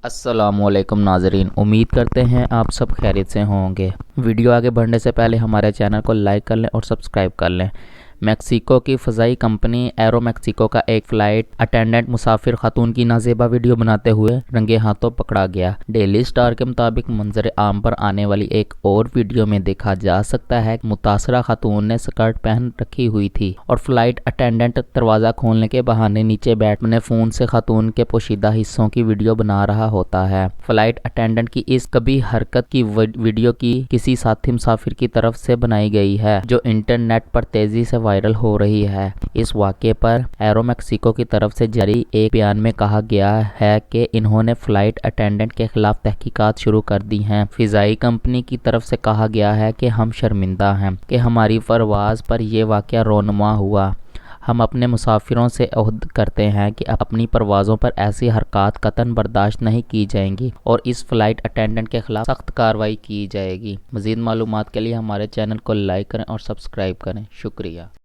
السلام علیکم ناظرین، امید کرتے ہیں آپ سب خیریت سے ہوں گے۔ ویڈیو آگے بڑھنے سے پہلے ہمارے چینل کو لائک کر لیں اور سبسکرائب کر لیں۔ میکسیکو کی فضائی کمپنی ایرو میکسیکو کا ایک فلائٹ اٹینڈنٹ مسافر خاتون کی نازیبا ویڈیو بناتے ہوئے رنگے ہاتھوں پکڑا گیا۔ ڈیلی سٹار کے مطابق منظر عام پر آنے والی ایک اور ویڈیو میں دیکھا جا سکتا ہے کہ متاثرہ خاتون نے سکرٹ پہن رکھی ہوئی تھی اور فلائٹ اٹینڈنٹ دروازہ کھولنے کے بہانے نیچے بیٹھ اپنے فون سے خاتون کے پوشیدہ حصوں کی ویڈیو بنا رہا ہوتا ہے۔ فلائٹ اٹینڈنٹ کی اس کبھی حرکت کی ویڈیو کی کسی ساتھی مسافر کی طرف سے بنائی گئی ہے جو انٹرنیٹ پر تیزی سے وائرل ہو رہی ہے۔ اس واقعے پر ایرو میکسیکو کی طرف سے جاری ایک بیان میں کہا گیا ہے کہ انہوں نے فلائٹ اٹینڈنٹ کے خلاف تحقیقات شروع کر دی ہیں۔ فضائی کمپنی کی طرف سے کہا گیا ہے کہ ہم شرمندہ ہیں کہ ہماری پرواز پر یہ واقعہ رونما ہوا۔ ہم اپنے مسافروں سے عہد کرتے ہیں کہ اپنی پروازوں پر ایسی حرکات قطعاً برداشت نہیں کی جائیں گی اور اس فلائٹ اٹینڈنٹ کے خلاف سخت کارروائی کی جائے گی۔ مزید معلومات کے لیے ہمارے چینل کو لائک کریں اور سبسکرائب کریں۔ شکریہ۔